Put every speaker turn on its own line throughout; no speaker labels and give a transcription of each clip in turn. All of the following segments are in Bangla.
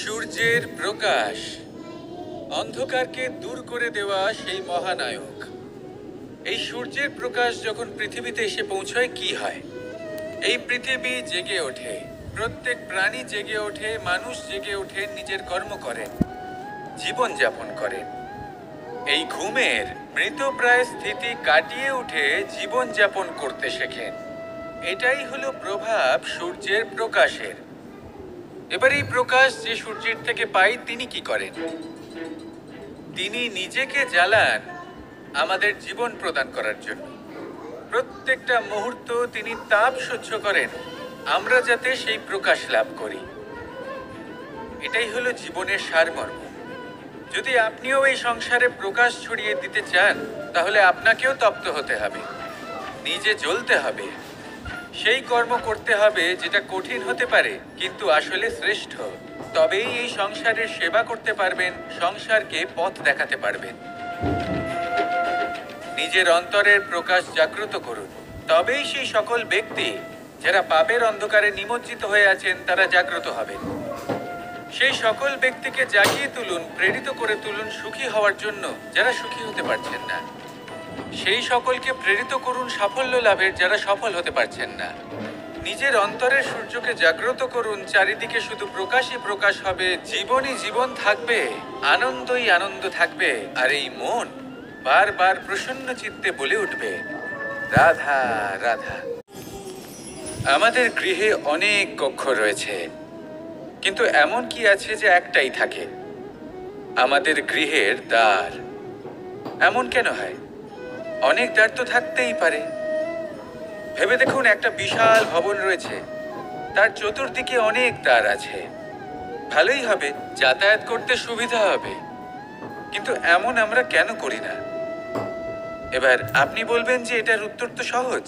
সূর্যের প্রকাশ অন্ধকারকে দূর করে দেওয়া সেই মহানায়ক। এই সূর্যের প্রকাশ যখন পৃথিবীতে এসে পৌঁছয় কি হয়? এই পৃথিবী জেগে ওঠে, প্রত্যেক প্রাণী জেগে ওঠে, মানুষ জেগে ওঠে, নিজের কর্ম করেন, জীবন যাপন করেন। এই ঘুমের মৃতপ্রায় স্থিতি কাটিয়ে উঠে জীবন যাপন করতে শেখেন। এটাই হলো প্রভাব সূর্যের প্রকাশের। এবার এই প্রকাশ যে সূর্যের থেকে পাই তিনি কি করেন? তিনি নিজেকে জ্বালান আমাদের জীবন প্রদান করার জন্য। প্রত্যেকটা মুহূর্ত তিনি তাপ সহ্য করেন আমরা যাতে সেই প্রকাশ লাভ করি। এটাই হলো জীবনের সারমর্ম। যদি আপনিও এই সংসারে প্রকাশ ছড়িয়ে দিতে চান তাহলে আপনাকেও তপ্ত হতে হবে, নিজে জ্বলতে হবে, সেই কর্ম করতে হবে যেটা কঠিন হতে পারে কিন্তু আসলে শ্রেষ্ঠ। তবেই এই সংসারের সেবা করতে পারবেন, সংসারকে পথ দেখাতে পারবেন। নিজের অন্তরের প্রকাশ জাগ্রত করুন, তবেই সেই সকল ব্যক্তি যারা পাপের অন্ধকারে নিমজ্জিত হয়ে আছেন তারা জাগ্রত হবেন। সেই সকল ব্যক্তিকে জাগিয়ে তুলুন, প্রেরিত করে তুলুন সুখী হওয়ার জন্য যারা সুখী হতে পারছেন না। সেই সকলকে প্রেরিত করুন সাফল্য লাভের যারা সফল হতে পারছেন না। নিজের অন্তরের সূর্যকে জাগ্রত করুন, চারিদিকে শুধু প্রকাশই প্রকাশ হবে, জীবনই জীবন থাকবে, আনন্দই আনন্দ থাকবে। আর এই মন বারবার প্রসন্ন চিত্তে বলে উঠবে রাধা রাধা। আমাদের গৃহে অনেক কক্ষ রয়েছে, কিন্তু এমন কি আছে যে একটাই থাকে? আমাদের গৃহের দ্বার। এমন কেন হয়? অনেক দ্বার তো থাকতেই পারে। ভেবে দেখুন, একটা বিশাল ভবন রয়েছে, তার চতুর্দিকে অনেক দ্বার আছে। ভালোই হবে, যাতায়াত করতে সুবিধা হবে, কিন্তু এমন আমরা কেন করি না? এবার আপনি বলবেন যে এটার উত্তর তো সহজ।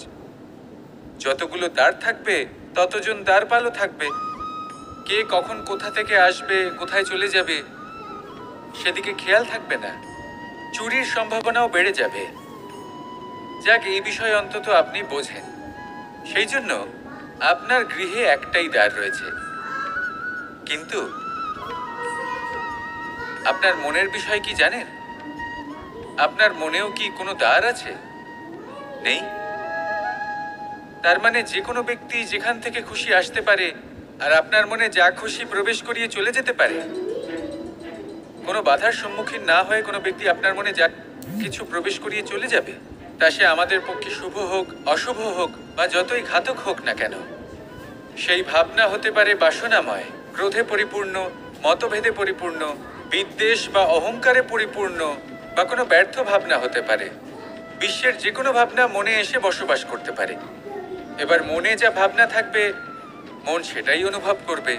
যতগুলো দ্বার থাকবে ততজন দ্বারপালও থাকবে। কে কখন কোথা থেকে আসবে, কোথায় চলে যাবে সেদিকে খেয়াল থাকবে না, চুরির সম্ভাবনাও বেড়ে যাবে। যাক, এই বিষয়ে অন্তত আপনি বোঝেন। সেই জন্য আপনার গৃহে একটাই দ্বার রয়েছে। কিন্তু আপনার মনের বিষয় কি জানেন? আপনার মনেও কি কোনো দ্বার আছে? নেই। তার মানে যে কোনো ব্যক্তি যেখান থেকে খুশি আসতে পারে আর আপনার মনে যা খুশি প্রবেশ করিয়ে চলে যেতে পারে। কোনো বাধার সম্মুখীন না হয়ে কোনো ব্যক্তি আপনার মনে যা কিছু প্রবেশ করিয়ে চলে যাবে, তা সে আমাদের পক্ষে শুভ হোক, অশুভ হোক বা যতই ঘাতক হোক না কেন। সেই ভাবনা হতে পারে বাসনাময়, ক্রোধে পরিপূর্ণ, মতভেদে পরিপূর্ণ, বিদ্বেষ বা অহংকারে পরিপূর্ণ, বা কোনো ব্যর্থ ভাবনা হতে পারে। বিশ্বের যে কোনো ভাবনা মনে এসে বসবাস করতে পারে। এবার মনে যা ভাবনা থাকবে মন সেটাই অনুভব করবে।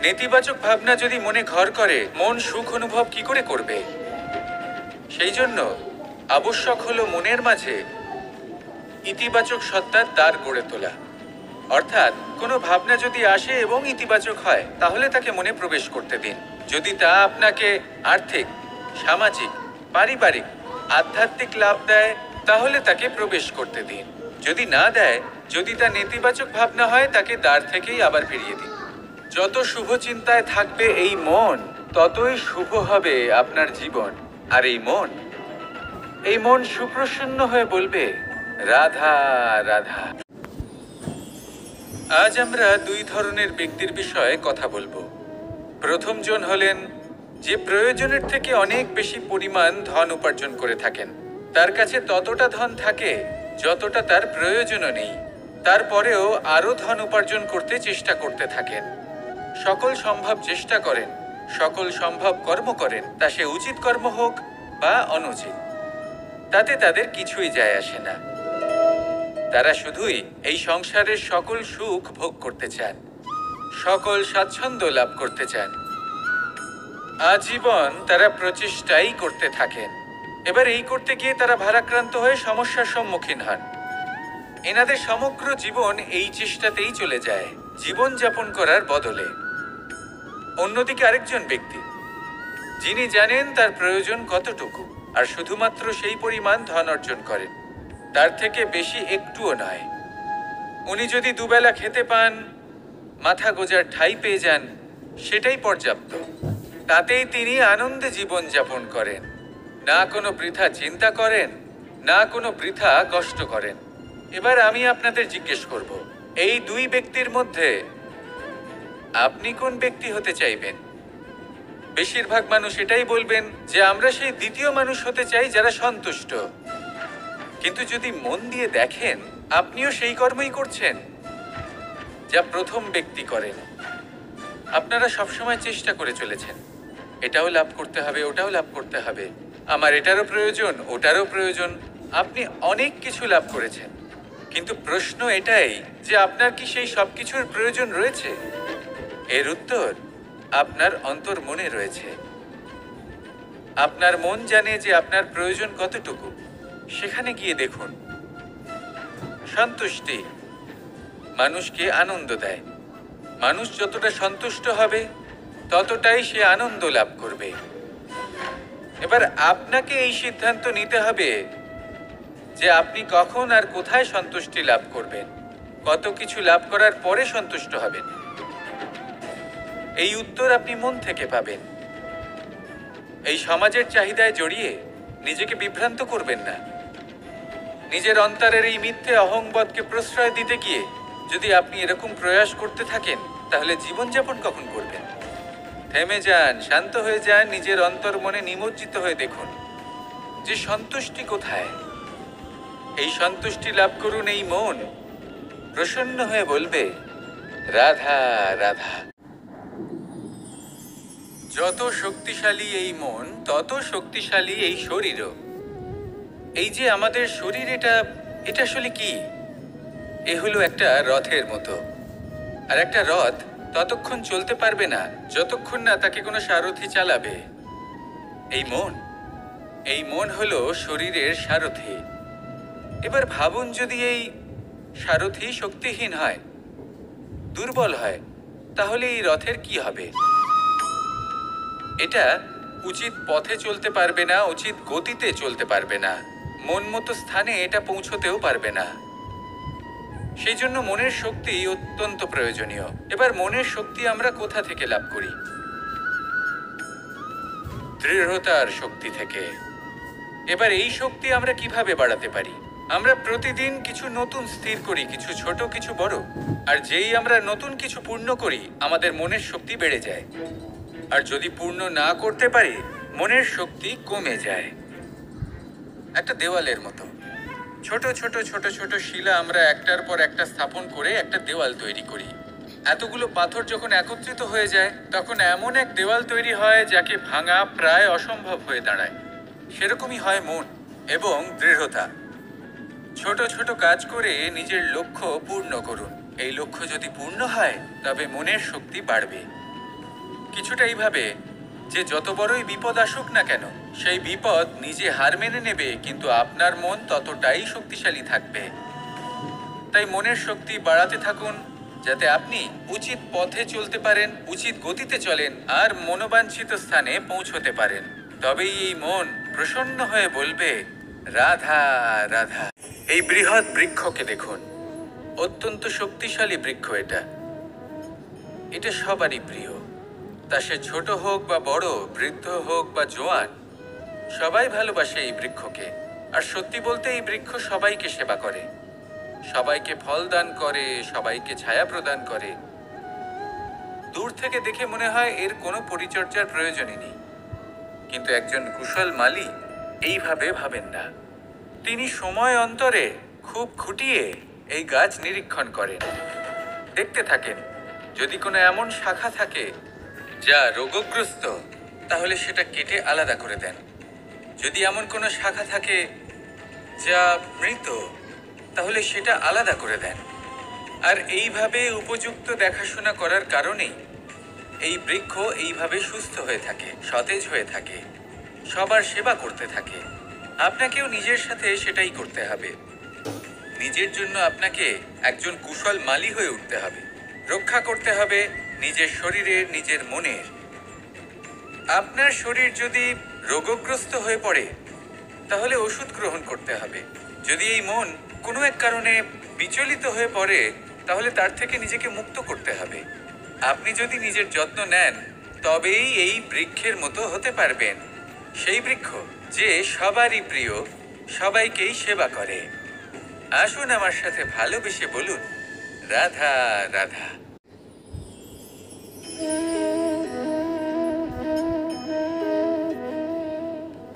নেতিবাচক ভাবনা যদি মনে ঘর করে মন সুখ অনুভব কি করে করবে? সেই জন্য আবশ্যক হলো মনের মাঝে ইতিবাচক সত্তার দ্বার গড়ে তোলা। অর্থাৎ কোনো ভাবনা যদি আসে এবং ইতিবাচক হয় তাহলে তাকে মনে প্রবেশ করতে দিন। যদি তা আপনাকে আর্থিক, সামাজিক, পারিবারিক, আধ্যাত্মিক লাভ দেয় তাহলে তাকে প্রবেশ করতে দিন। যদি না দেয়, যদি তা নেতিবাচক ভাবনা হয় তাকে দ্বার থেকেই আবার ফিরিয়ে দিন। যত শুভ চিন্তায় থাকবে এই মন, ততই শুভ হবে আপনার জীবন। আর এই মন সুপ্রসন্ন হয়ে বলবে রাধা রাধা। আজ আমরা দুই ধরনের ব্যক্তির বিষয়ে কথা বলবো। প্রথম জন হলেন যে প্রয়োজনের থেকে অনেক বেশি পরিমাণ ধন উপার্জন করে থাকেন। তার কাছে ততটা ধন থাকে যতটা তার প্রয়োজনও নেই, তারপরেও আরো ধন উপার্জন করতে চেষ্টা করতে থাকেন। সকল সম্ভব চেষ্টা করেন, সকল সম্ভব কর্ম করেন, তা সে উচিত কর্ম হোক বা অনুচিত, তাতে তাদের কিছুই যায় আসে না। তারা শুধুই এই সংসারের সকল সুখ ভোগ করতে চান, সকল স্বাচ্ছন্দ্য লাভ করতে চান। আজীবন তারা প্রচেষ্টাই করতে থাকেন। এবার এই করতে গিয়ে তারা ভারাক্রান্ত হয়ে সমস্যার সম্মুখীন হন। এনাদের সমগ্র জীবন এই চেষ্টাতেই চলে যায়, জীবন যাপন করার বদলে। অন্যদিকে আরেকজন ব্যক্তি যিনি জানেন তার প্রয়োজন কতটুকু আর শুধুমাত্র সেই পরিমাণ ধন অর্জন করেন, তার থেকে বেশি একটুও নয়। উনি যদি দুবেলা খেতে পান, মাথা গোজার ঠাঁই পেয়ে যান, সেটাই পর্যাপ্ত। তাতেই তিনি আনন্দে জীবন যাপন করেন, না কোনো বৃথা চিন্তা করেন, না কোনো বৃথা কষ্ট করেন। এবার আমি আপনাদের জিজ্ঞেস করব, এই দুই ব্যক্তির মধ্যে আপনি কোন ব্যক্তি হতে চাইবেন? বেশিরভাগ মানুষ এটাই বলবেন যে আমরা সেই দ্বিতীয় মানুষ হতে চাই যারা সন্তুষ্ট। কিন্তু যদি মন দিয়ে দেখেন, আপনিও সেই কর্মই করছেন যা প্রথম ব্যক্তি করেন। আপনারা সবসময় চেষ্টা করে চলেছেন, এটাও লাভ করতে হবে, ওটাও লাভ করতে হবে, আমার এটারও প্রয়োজন, ওটারও প্রয়োজন। আপনি অনেক কিছু লাভ করেছেন, কিন্তু প্রশ্ন এটাই যে আপনার কি সেই সব কিছুর প্রয়োজন রয়েছে? এর উত্তর আপনার অন্তর্মনে রয়েছে। আপনার মন জানে যে আপনার প্রয়োজন কতটুকু। সেখানে গিয়ে দেখুন। সন্তুষ্টি মানুষকে আনন্দ দেয়। মানুষ যতটা সন্তুষ্ট হবে ততটাই সে আনন্দ লাভ করবে। এবার আপনাকে এই সিদ্ধান্ত নিতে হবে যে আপনি কখন আর কোথায় সন্তুষ্টি লাভ করবেন, কত কিছু লাভ করার পরে সন্তুষ্ট হবেন। এই উত্তর আপনি মন থেকে পাবেন। এই সমাজের চাহিদায় জড়িয়ে নিজেকে বিভ্রান্ত করবেন না। নিজের অন্তরের এই মিথ্যে অহংবোধকে প্রশ্রয় দিতে গিয়ে যদি আপনি এরকম প্রয়াস করতে থাকেন, তাহলে জীবনযাপন কখন করবেন? থেমে যান, শান্ত হয়ে যান, নিজের অন্তর মনে নিমজ্জিত হয়ে দেখুন যে সন্তুষ্টি কোথায়। এই সন্তুষ্টি লাভ করুন। এই মন প্রসন্ন হয়ে বলবে, রাধা রাধা। যত শক্তিশালী এই মন, তত শক্তিশালী এই শরীরও। এই যে আমাদের শরীর, এটা আসলে কি? এ হলো একটা রথের মতো। আর একটা রথ ততক্ষণ চলতে পারবে না যতক্ষণ না তাকে কোনো সারথি চালাবে। এই মন হলো শরীরের সারথি। এবার ভাবুন, যদি এই সারথি শক্তিহীন হয়, দুর্বল হয়, তাহলে এই রথের কি হবে? এটা উচিত পথে চলতে পারবে না, উচিত গতিতে চলতে পারবে না, মন মতো স্থানে এটা পৌঁছতেও পারবে না। সেই জন্য মনের শক্তি অত্যন্ত প্রয়োজনীয়। এবার মনের শক্তি আমরা কোথা থেকে লাভ করি? দৃঢ়তার শক্তি থেকে। এবার এই শক্তি আমরা কিভাবে বাড়াতে পারি? আমরা প্রতিদিন কিছু নতুন স্থির করি, কিছু ছোট, কিছু বড়। আর যেই আমরা নতুন কিছু পূর্ণ করি, আমাদের মনের শক্তি বেড়ে যায়। আর যদি পূর্ণ না করতে পারি, মনের শক্তি কমে যায়। একটা দেওয়ালের মতো ছোট ছোট ছোট ছোট শিলা আমরা একটার পর একটা স্থাপন করে একটা দেওয়াল তৈরি করি। এতগুলো পাথর যখন একত্রিত হয়ে যায়, তখন এমন এক দেওয়াল তৈরি হয় যাকে ভাঙা প্রায় অসম্ভব হয়ে দাঁড়ায়। সেরকমই হয় মন এবং দৃঢ়তা। ছোট ছোট কাজ করে নিজের লক্ষ্য পূর্ণ করুন। এই লক্ষ্য যদি পূর্ণ হয়, তবে মনের শক্তি বাড়বে। কিছুটা এইভাবে যে যত বড়ই বিপদ আসুক না কেন, সেই বিপদ নিজে হার মেনে নেবে, কিন্তু আপনার মন ততটাই শক্তিশালী থাকবে। তাই মনের শক্তি বাড়াতে থাকুন, যাতে আপনি উচিত পথে চলতে পারেন, উচিত গতিতে চলেন আর মনোবাঞ্ছিত স্থানে পৌঁছতে পারেন। তবেই এই মন প্রসন্ন হয়ে বলবে, রাধা রাধা। এই বৃহৎ বৃক্ষকে দেখুন, অত্যন্ত শক্তিশালী বৃক্ষ। এটা সবারই প্রিয়। তা সে ছোট হোক বা বড়, বৃদ্ধ হোক বা জোয়ান, সবাই ভালোবাসে এই বৃক্ষকে। আর সত্যি বলতে, এই বৃক্ষ সবাইকে সেবা করে, সবাইকে ফল দান করে, সবাইকে ছায়া প্রদান করে। দূর থেকে দেখে মনে হয় এর কোনো পরিচর্যার প্রয়োজনই নেই। কিন্তু একজন কুশল মালী এইভাবে ভাবেন না। তিনি সময় অন্তরে খুব খুঁটিয়ে এই গাছ নিরীক্ষণ করেন, দেখতে থাকেন। যদি কোনো এমন শাখা থাকে যা রোগগ্রস্ত, তাহলে সেটা কেটে আলাদা করে দেন। যদি এমন কোনো শাখা থাকে যা মৃত, তাহলে সেটা আলাদা করে দেন। আর এইভাবে উপযুক্ত দেখাশোনা করার কারণেই এই বৃক্ষ এইভাবে সুস্থ হয়ে থাকে, সতেজ হয়ে থাকে, সবার সেবা করতে থাকে। আপনাকেও নিজের সাথে সেটাই করতে হবে। নিজের জন্য আপনাকে একজন কুশল মালী হয়ে উঠতে হবে। রক্ষা করতে হবে নিজের শরীরের, নিজের মনের। আপনার শরীর যদি রোগগ্রস্ত হয়ে পড়ে, তাহলে ওষুধ গ্রহণ করতে হবে। যদি এই মন কোনো এক কারণে বিচলিত হয়ে পড়ে, তাহলে তার থেকে নিজেকে মুক্ত করতে হবে। আপনি যদি নিজের যত্ন নেন তবেই এই বৃক্ষের মতো হতে পারবেন, সেই বৃক্ষ যে সবারই প্রিয়, সবাইকেই সেবা করে। আসুন আমার সাথে ভালোবেসে বলুন, রাধা রাধা।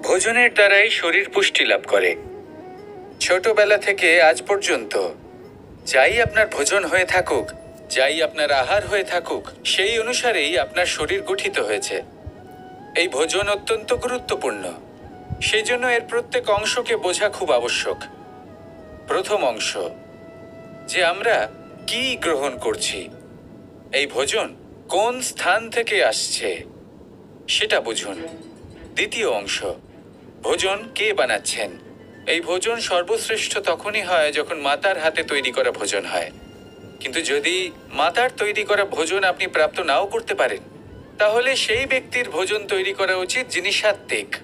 ভোজনের দ্বারাই শরীর পুষ্টি লাভ করে। ছোটবেলা থেকে আজ পর্যন্ত যাই আপনার ভোজন হয়ে থাকুক, যাই আপনার আহার হয়ে থাকুক, সেই অনুসারেই আপনার শরীর গঠিত হয়েছে। এই ভোজন অত্যন্ত গুরুত্বপূর্ণ, সেই জন্য এর প্রত্যেক অংশকে বোঝা খুব আবশ্যক। প্রথম অংশ, যে আমরা কি গ্রহণ করছি, এই ভোজন কোন স্থান থেকে আসছে সেটা বুঝুন। দ্বিতীয় অংশ, ভোজন কে বানাচ্ছেন। এই ভোজন সর্বশ্রেষ্ঠ তখনই হয় যখন মাতার হাতে তৈরি করা ভোজন হয়। কিন্তু যদি মাতার তৈরি করা ভোজন আপনি প্রাপ্ত নাও করতে পারেন, তাহলে সেই ব্যক্তির ভোজন তৈরি করা উচিত যিনি সাত্ত্বিক।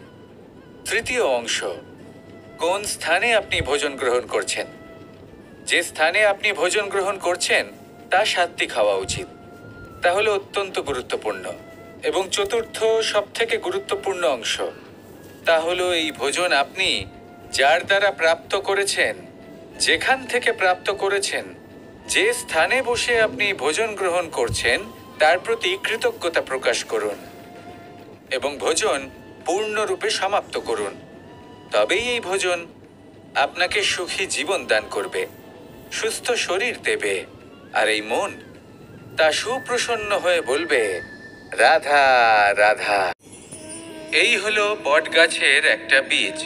তৃতীয় অংশ, কোন স্থানে আপনি ভোজন গ্রহণ করছেন। যে স্থানে আপনি ভোজন গ্রহণ করছেন তা সাত্ত্বিক হওয়া উচিত। তাহলে অত্যন্ত গুরুত্বপূর্ণ। এবং চতুর্থ সবথেকে গুরুত্বপূর্ণ অংশ, তা হলো এই ভোজন আপনি যার দ্বারা প্রাপ্ত করেছেন, যেখান থেকে প্রাপ্ত করেছেন, যে স্থানে বসে আপনি ভোজন গ্রহণ করছেন তার প্রতি কৃতজ্ঞতা প্রকাশ করুন এবং ভোজন পূর্ণরূপে সমাপ্ত করুন। তবেই এই ভোজন আপনাকে সুখী জীবন দান করবে, সুস্থ শরীর দেবে, আর এই মন তা সুপ্রসন্ন হয়ে বলবে, রাধা রাধা। এই হলো বট গাছের একটা বীজ।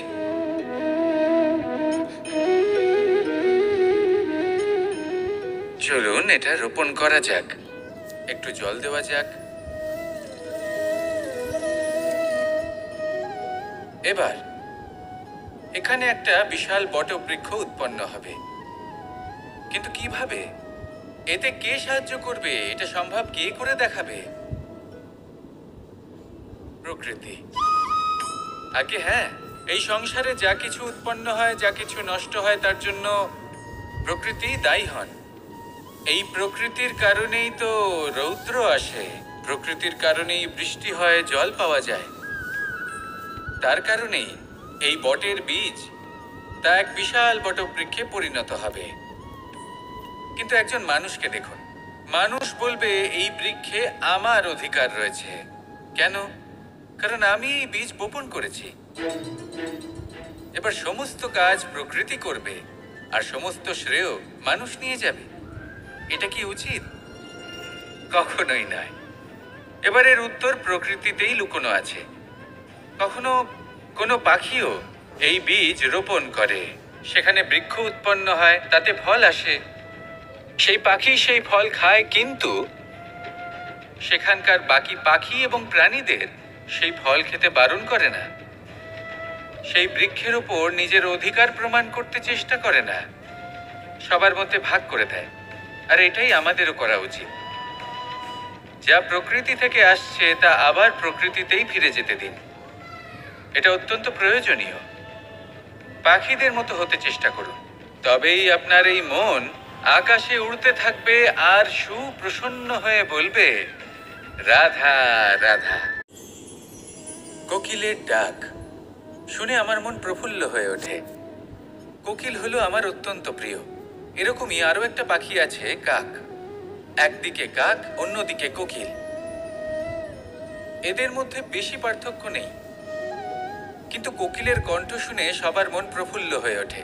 চলুন এটা রোপণ করা যাক। একটু জল দেওয়া যাক। এবার এখানে একটা বিশাল বটবৃক্ষ উৎপন্ন হবে। কিন্তু কিভাবে? এতে কে সাহায্য করবে? এটা সম্ভব কে করে দেখাবে? প্রকৃতি। আগে হ্যাঁ, এই সংসারে যা কিছু উৎপন্ন হয়, যা কিছু নষ্ট হয়, তার জন্য প্রকৃতি দায়ী হন। এই প্রকৃতির কারণেই তো রৌদ্র আসে, প্রকৃতির কারণেই বৃষ্টি হয়, জল পাওয়া যায়। তার কারণেই এই বটের বীজ তা এক বিশাল বটবৃক্ষে পরিণত হবে। কিন্তু একজন মানুষকে দেখুন, মানুষ বলবে এই বৃক্ষে আমার অধিকার রয়েছে। কেন? কারণ আমি এই বীজ বপন করেছি। এবার সমস্ত কাজ প্রকৃতি করবে আর সমস্ত শ্রেয় মানুষ নিয়ে যাবে। এটা কি উচিত? কখনোই নয়। এবার এর উত্তর প্রকৃতিতেই লুকোনো আছে। কখনো কোনো পাখিও এই বীজ রোপণ করে, সেখানে বৃক্ষ উৎপন্ন হয়, তাতে ফল আসে, সেই পাখি সেই ফল খায়, কিন্তু সেখানকার বাকি পাখি এবং প্রাণীদের সেই ফল খেতে বারণ করে না। সেই বৃক্ষের উপর নিজের অধিকার প্রমাণ করতে চেষ্টা করে না, সবার মধ্যে ভাগ করে দেয়। আর এটাই আমাদেরও করা উচিত। যা প্রকৃতি থেকে আসছে তা আবার প্রকৃতিতেই ফিরে যেতে দিন। এটা অত্যন্ত প্রয়োজনীয়। পাখিদের মতো হতে চেষ্টা করুন, তবেই আপনার এই মন আকাশে উড়তে থাকবে আর সুপ্রসন্ন হয়ে বলবে, রাধা রাধা। কোকিলের ডাক শুনে আমার মন প্রফুল্ল হয়ে ওঠে। কোকিল হলো আমার অত্যন্ত প্রিয়। এরকমই আরো একটা পাখি আছে, কাক। একদিকে কাক, অন্যদিকে কোকিল। এদের মধ্যে বেশি পার্থক্য নেই, কিন্তু কোকিলের কণ্ঠ শুনে সবার মন প্রফুল্ল হয়ে ওঠে।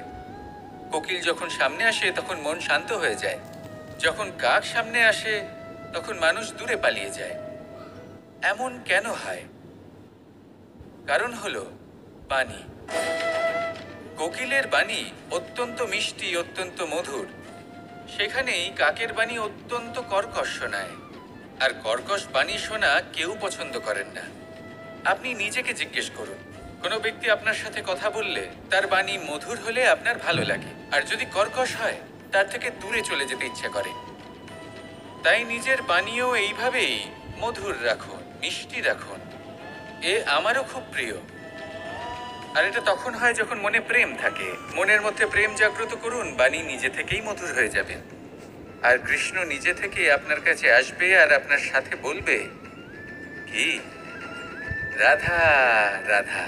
কোকিল যখন সামনে আসে তখন মন শান্ত হয়ে যায়। যখন কাক সামনে আসে তখন মানুষ দূরে পালিয়ে যায়। এমন কেন হয়? কারণ হলো বাণী। কোকিলের বাণী অত্যন্ত মিষ্টি, অত্যন্ত মধুর। সেখানেই কাকের বাণী অত্যন্ত কর্কশ শোনায়, আর কর্কশ বাণী শোনা কেউ পছন্দ করেন না। আপনি নিজেকে জিজ্ঞেস করুন, কোনো ব্যক্তি আপনার সাথে কথা বললে তার বাণী মধুর হলে আপনার ভালো লাগে, আর যদি কর্কশ হয় তার থেকে দূরে চলে যেতে ইচ্ছে করে। তাই নিজের বাণীও এইভাবেই মধুর রাখুন, মিষ্টি রাখুন। এ আমারও খুব প্রিয়। আর এটা তখন হয় যখন মনে প্রেম থাকে। মনের মধ্যে প্রেম জাগ্রত করুন, বাণী নিজে থেকেই মধুর হয়ে যাবে। আর কৃষ্ণ নিজে থেকে আপনার কাছে আসবে আর আপনার সাথে বলবে কি, রাধা রাধা।